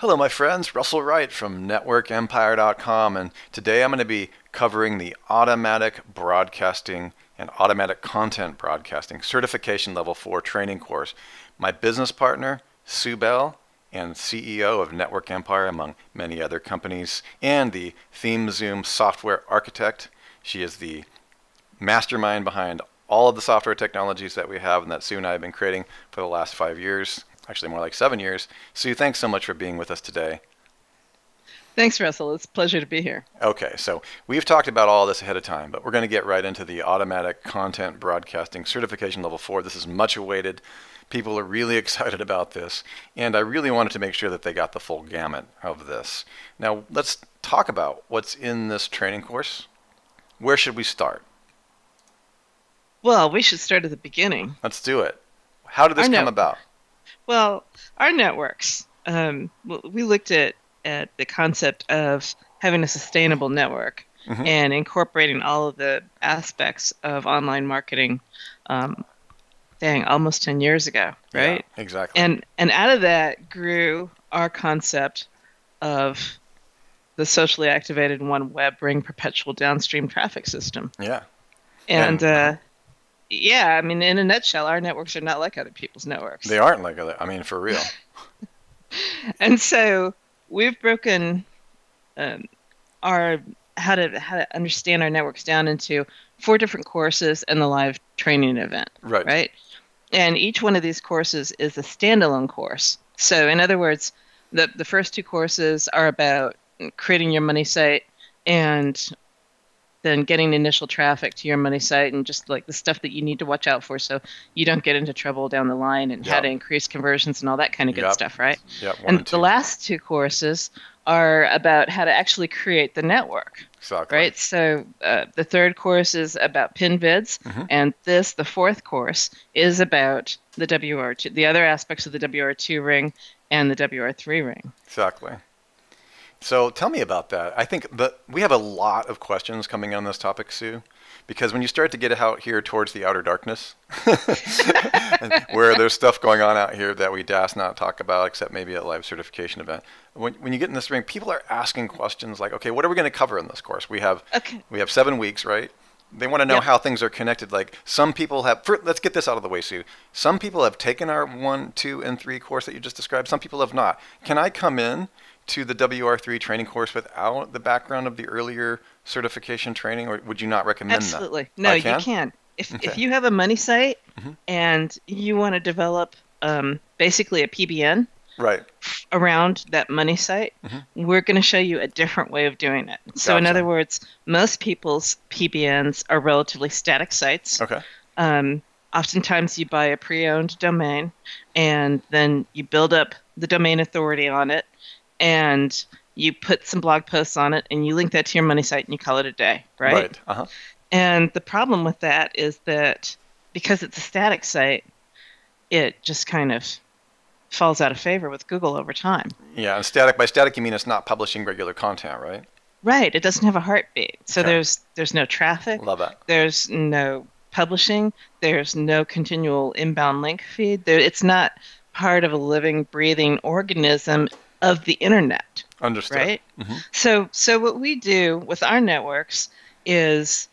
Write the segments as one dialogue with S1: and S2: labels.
S1: Hello, my friends. Russell Wright from networkempire.com, and today I'm going to be covering the automatic broadcasting and automatic content broadcasting certification level 4 training course. My business partner, Sue Bell, and CEO of Network Empire, among many other companies, and the ThemeZoom software architect. She is the mastermind behind all of the software technologies that we have and that Sue and I have been creating for the last 5 years. Actually more like 7 years. Sue, thanks so much for being with us today.
S2: Thanks, Russell. It's a pleasure to be here.
S1: Okay, so we've talked about all this ahead of time, but we're going to get right into the automatic content broadcasting certification level 4. This is much awaited. People are really excited about this, and I really wanted to make sure that they got the full gamut of this. Now, let's talk about what's in this training course. Where should we start?
S2: Well, we should start at the beginning.
S1: Let's do it. How did this come about?
S2: Well, our networks, we looked at the concept of having a sustainable network and incorporating all of the aspects of online marketing, almost 10 years ago, right?
S1: Yeah, exactly.
S2: And out of that grew our concept of the socially activated one-web ring perpetual downstream traffic system.
S1: Yeah.
S2: Yeah, I mean, in a nutshell, our networks are not like other people's networks.
S1: They aren't like other, I mean, for real.
S2: And so we've broken how to understand our networks down into 4 different courses and the live training event. Right? And each one of these courses is a standalone course. So in other words, the first 2 courses are about creating your money site and then getting initial traffic to your money site and just like the stuff that you need to watch out for so you don't get into trouble down the line, and how to increase conversions and all that kind of good stuff, right?
S1: Yep.
S2: And the last 2 courses are about how to actually create the network.
S1: Exactly.
S2: Right? So the 3rd course is about pin vids, and the 4th course is about the WR2, the other aspects of the WR2 ring and the WR3 ring.
S1: Exactly. So tell me about that. I think that we have a lot of questions coming on this topic, Sue, because when you start to get out here towards the outer darkness, where there's stuff going on out here that we dast not talk about, except maybe at a live certification event. When you get in this ring, people are asking questions like, okay, what are we going to cover in this course? We have 7 weeks, right? They want to know how things are connected. Like some people have, let's get this out of the way, Sue. Some people have taken our 1, 2, and 3 course that you just described. Some people have not. Can I come in to the WR3 training course without the background of the earlier certification training, or would you not recommend that?
S2: Absolutely. No, you can. If you have a money site and you want to develop basically a PBN around that money site, we're going to show you a different way of doing it. So in other words, most people's PBNs are relatively static sites. Oftentimes you buy a pre-owned domain and then you build up the domain authority on it, and you put some blog posts on it, and you link that to your money site, and you call it a day, right? And the problem with that is that because it's a static site, it just kind of falls out of favor with Google over time.
S1: Yeah, and by static you mean it's not publishing regular content, right?
S2: Right. It doesn't have a heartbeat. So there's no traffic.
S1: Love that.
S2: There's no publishing. There's no continual inbound link feed. It's not part of a living, breathing organism of the internet.
S1: Understood.
S2: Right? So what we do with our networks is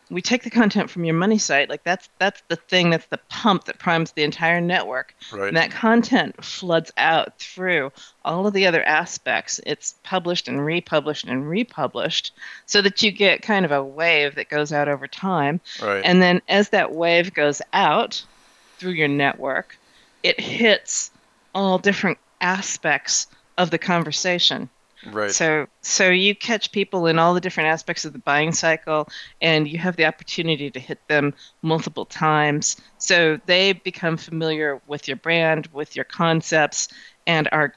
S2: we take the content from your money site, like that's the thing, that's the pump that primes the entire network. And that content floods out through all of the other aspects. It's published and republished and republished so that you get kind of a wave that goes out over time. And then as that wave goes out through your network, it hits all different aspects of the conversation. So you catch people in all the different aspects of the buying cycle, and you have the opportunity to hit them multiple times. So they become familiar with your brand, with your concepts, and are,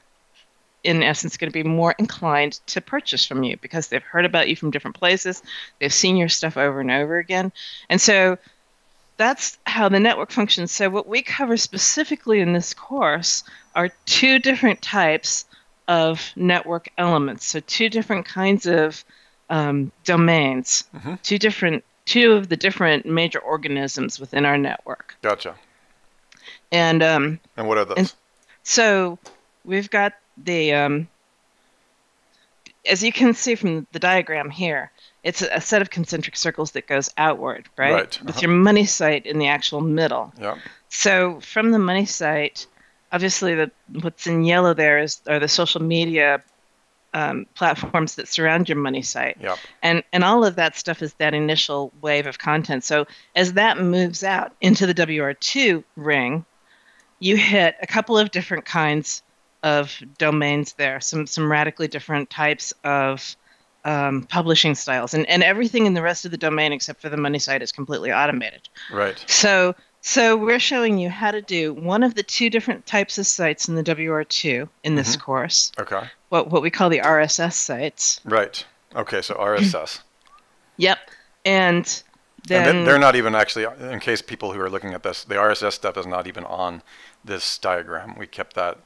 S2: in essence, going to be more inclined to purchase from you because they've heard about you from different places. They've seen your stuff over and over again. And so that's how the network functions. So what we cover specifically in this course are 2 different types of network elements. So 2 different kinds of domains, 2 of the different major organisms within our network.
S1: Gotcha.
S2: And
S1: what are those?
S2: So we've got the as you can see from the diagram here, it's a set of concentric circles that goes outward, right?
S1: Right.
S2: With your money site in the actual middle.
S1: Yeah.
S2: So from the money site, obviously what's in yellow there are the social media platforms that surround your money site.
S1: Yep.
S2: And all of that stuff is that initial wave of content. So as that moves out into the WR2 ring, you hit a couple of different kinds of domains there, some radically different types of publishing styles. And everything in the rest of the domain except for the money site is completely automated.
S1: Right.
S2: So we're showing you how to do one of the two different types of sites in the WR2 in this course.
S1: Okay.
S2: What we call the RSS sites.
S1: Right. Okay, so RSS.
S2: Yep. And then
S1: they're not even actually, in case people who are looking at this, the RSS stuff is not even on this diagram. We kept that.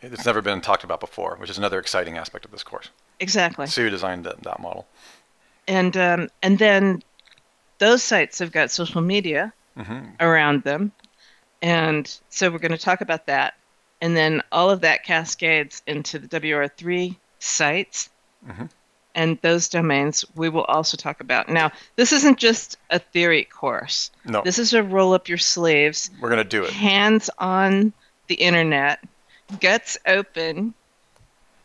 S1: It's never been talked about before, which is another exciting aspect of this course.
S2: Exactly.
S1: Sue designed that model.
S2: And then those sites have got social media around them. And so we're going to talk about that. And then all of that cascades into the WR3 sites. And those domains we will also talk about. Now, this isn't just a theory course.
S1: No.
S2: This is a roll up your sleeves.
S1: We're going to do it.
S2: Hands on the internet, guts open,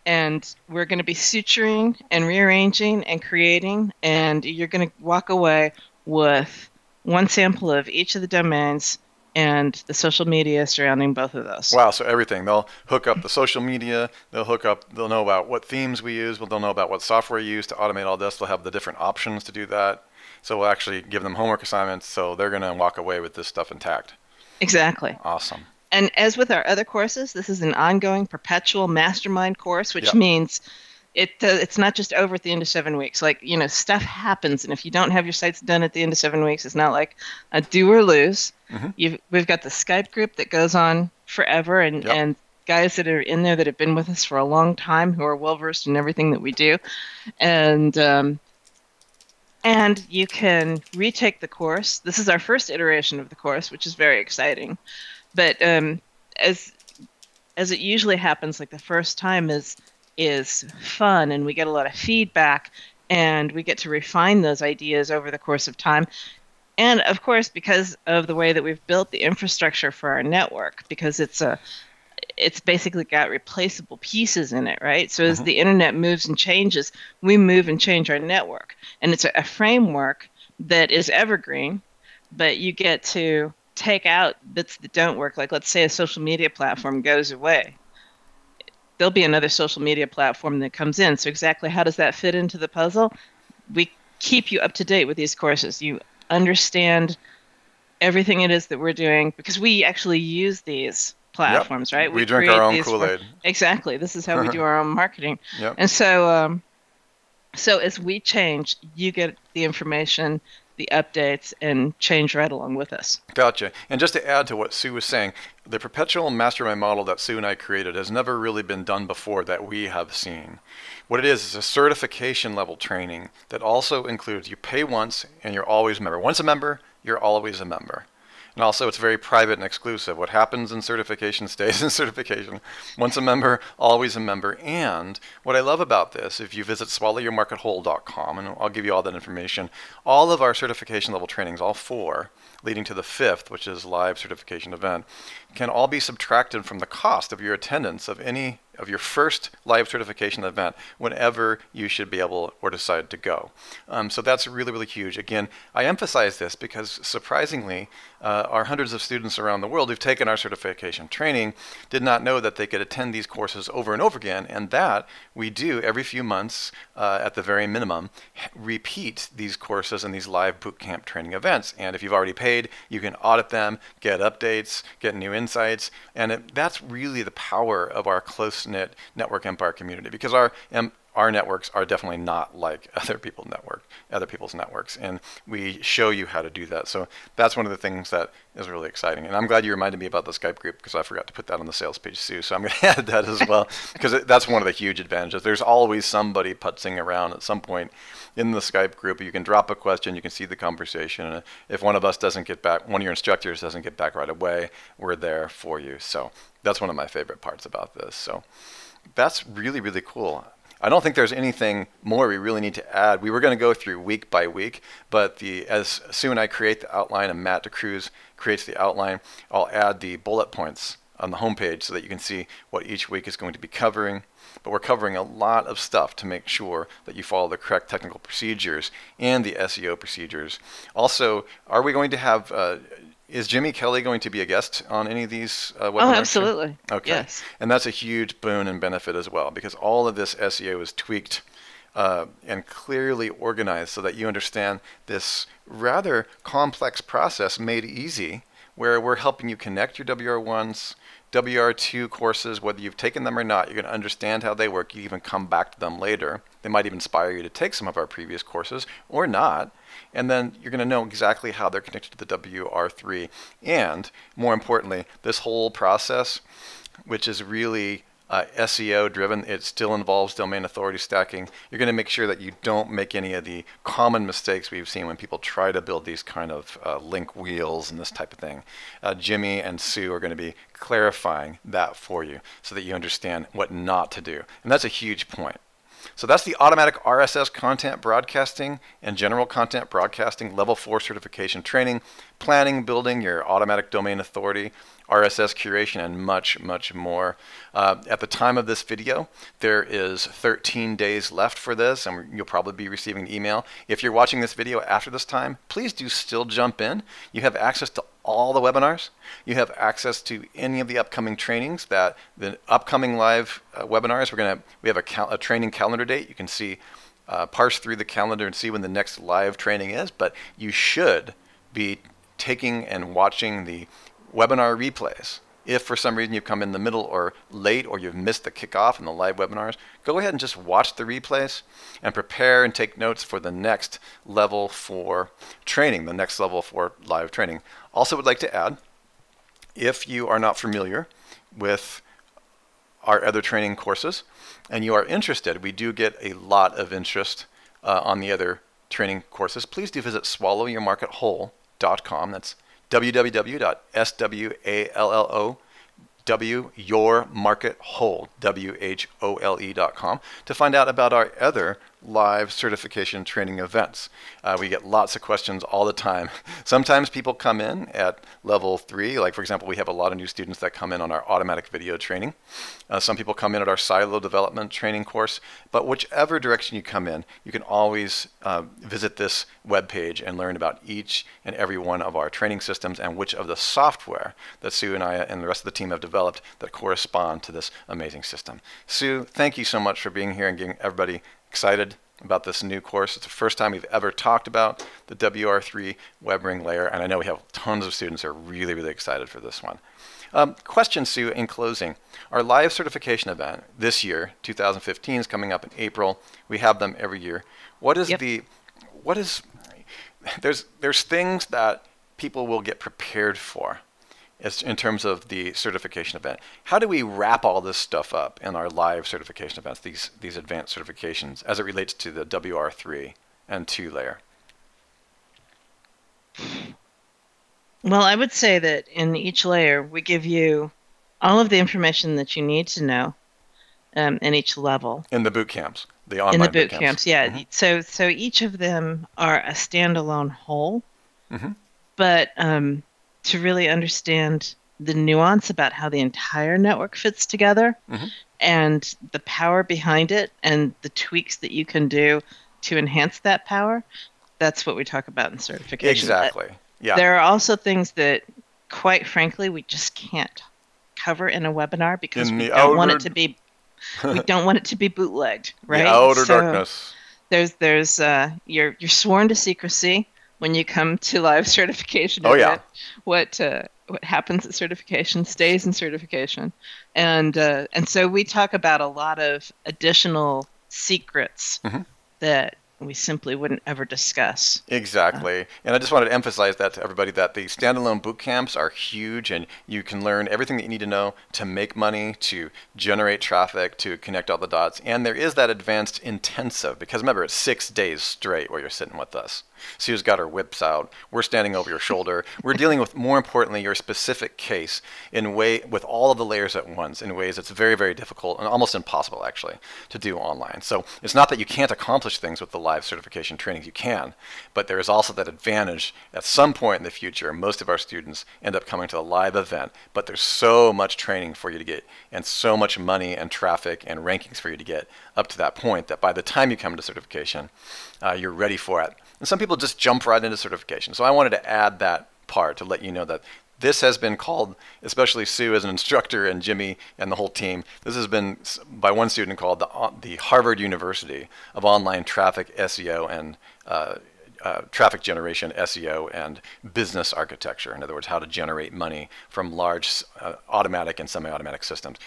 S2: and we're going to be suturing and rearranging and creating, and you're going to walk away with one sample of each of the domains and the social media surrounding both of those.
S1: Wow, so everything. They'll hook up the social media, they'll know about what themes we use, they'll know about what software you use to automate all this, they'll have the different options to do that. So we'll actually give them homework assignments, so they're going to walk away with this stuff intact.
S2: Exactly.
S1: Awesome.
S2: And as with our other courses, this is an ongoing perpetual mastermind course, which means it's not just over at the end of 7 weeks. Like, stuff happens, and if you don't have your sites done at the end of 7 weeks, it's not like a do or lose. We've got the Skype group that goes on forever, and guys that are in there that have been with us for a long time who are well versed in everything that we do, and you can retake the course. This is our first iteration of the course, which is very exciting. But as it usually happens, like the first time is fun, and we get a lot of feedback, and we get to refine those ideas over the course of time. And of course, because of the way that we've built the infrastructure for our network, because it's basically got replaceable pieces in it, right? So as the internet moves and changes, we move and change our network. And it's a framework that is evergreen, but you get to take out bits that don't work. Like, let's say a social media platform goes away. There'll be another social media platform that comes in. So exactly how does that fit into the puzzle? We keep you up to date with these courses. You understand everything it is that we're doing, because we actually use these platforms, right?
S1: We drink our own Kool-Aid.
S2: Exactly. This is how we do our own marketing.
S1: Yep.
S2: And so as we change, you get the information, the updates, and change right along with us.
S1: Gotcha. And just to add to what Sue was saying, the perpetual mastermind model that Sue and I created has never really been done before that we have seen. What it is a certification level training that also includes you pay once and you're always a member. Once a member, you're always a member. And also, it's very private and exclusive. What happens in certification stays in certification. Once a member, always a member. And what I love about this, if you visit swallowyourmarketwhole.com, and I'll give you all that information, all of our certification level trainings, all 4, leading to the 5th, which is live certification event, can all be subtracted from the cost of your attendance of any of your first live certification event whenever you should be able or decide to go. So that's really, really huge. Again, I emphasize this because surprisingly, our hundreds of students around the world who've taken our certification training did not know that they could attend these courses over and over again, and that we do every few months at the very minimum repeat these courses and these live bootcamp training events. And if you've already paid, you can audit them, get updates, get new insights, and that's really the power of our close-knit network empire community, because our networks are definitely not like other people's networks, and we show you how to do that. So that's one of the things that is really exciting. And I'm glad you reminded me about the Skype group, because I forgot to put that on the sales page too. So I'm going to add that as well, because that's one of the huge advantages. There's always somebody putzing around at some point in the Skype group. You can drop a question, you can see the conversation, and if one of us doesn't get back, one of your instructors doesn't get back right away, we're there for you. So that's one of my favorite parts about this. So that's really, really cool. I don't think there's anything more we really need to add. We were going to go through week by week, but as Sue and I create the outline and Matt DeCruz creates the outline, I'll add the bullet points on the homepage so that you can see what each week is going to be covering. But we're covering a lot of stuff to make sure that you follow the correct technical procedures and the SEO procedures. Also, are we going to have, is Jimmy Kelley going to be a guest on any of these webinars?
S2: Oh, absolutely.
S1: Okay.
S2: Yes.
S1: And that's a huge boon and benefit as well, because all of this SEO is tweaked and clearly organized so that you understand this rather complex process made easy, where we're helping you connect your WR1s, WR2 courses, whether you've taken them or not. You're going to understand how they work. You even come back to them later. They might even inspire you to take some of our previous courses or not. And then you're going to know exactly how they're connected to the WR3. And more importantly, this whole process, which is really SEO driven, it still involves domain authority stacking. You're going to make sure that you don't make any of the common mistakes we've seen when people try to build these kind of link wheels and this type of thing. Jimmy and Sue are going to be clarifying that for you so that you understand what not to do. And that's a huge point. So that's the automatic RSS content broadcasting and general content broadcasting level 4 certification training, planning, building your automatic domain authority, RSS curation, and much, much more. At the time of this video, there is 13 days left for this, and you'll probably be receiving an email. If you're watching this video after this time, please do still jump in. You have access to all the webinars. You have access to any of the upcoming trainings. That the upcoming live webinars, we have a training calendar date. You can see, parse through the calendar and see when the next live training is, but you should be taking and watching the webinar replays. If for some reason you've come in the middle or late, or you've missed the kickoff in the live webinars, go ahead and just watch the replays and prepare and take notes for the next level 4 training, the next level 4 live training. Also would like to add, if you are not familiar with our other training courses and you are interested, we do get a lot of interest on the other training courses. Please do visit swallowyourmarketwhole.com. That's www.swallowyourmarketwhole.com to find out about our other live certification training events. We get lots of questions all the time. Sometimes people come in at level 3, like for example, we have a lot of new students that come in on our automatic video training. Some people come in at our silo development training course, but whichever direction you come in, you can always visit this webpage and learn about each and every one of our training systems and which of the software that Sue and I and the rest of the team have developed that correspond to this amazing system. Sue, thank you so much for being here and getting everybody excited about this new course. It's the first time we've ever talked about the WR3 web ring layer, and I know we have tons of students who are really, really excited for this one. Question, Sue, in closing. Our live certification event this year, 2015, is coming up in April. We have them every year. What is there's things that people will get prepared for in terms of the certification event. How do we wrap all this stuff up in our live certification events, these advanced certifications, as it relates to the WR3 and 2 layer?
S2: Well, I would say that in each layer, we give you all of the information that you need to know in each level.
S1: In the boot camps, the online
S2: boot camps, yeah. Mm-hmm. So each of them are a standalone whole, mm-hmm. but to really understand the nuance about how the entire network fits together, mm-hmm. and the power behind it and the tweaks that you can do to enhance that power, that's what we talk about in certification.
S1: Exactly. Yeah.
S2: There are also things that, quite frankly, we just can't cover in a webinar because we don't want it to be bootlegged, right?
S1: The outer darkness.
S2: There's you're sworn to secrecy when you come to live certification.
S1: Oh yeah.
S2: What happens at certification stays in certification, and so we talk about a lot of additional secrets, mm-hmm. that we simply wouldn't ever discuss.
S1: Exactly. And I just wanted to emphasize that to everybody, that the standalone boot camps are huge, and you can learn everything that you need to know to make money, to generate traffic, to connect all the dots. And there is that advanced intensive, because remember, it's 6 days straight where you're sitting with us. Sue's got her whips out. We're standing over your shoulder. We're dealing with, more importantly, your specific case with all of the layers at once in ways that's very, very difficult and almost impossible, actually, to do online. So it's not that you can't accomplish things with the live certification trainings. You can, but there is also that advantage at some point in the future. Most of our students end up coming to the live event, but there's so much training for you to get and so much money and traffic and rankings for you to get up to that point that by the time you come to certification, you're ready for it. And some people just jump right into certification. So I wanted to add that part to let you know that this has been called, especially Sue as an instructor and Jimmy and the whole team, this has been by one student called the Harvard University of Online Traffic SEO and traffic generation, SEO, and business architecture. In other words, how to generate money from large automatic and semi-automatic systems.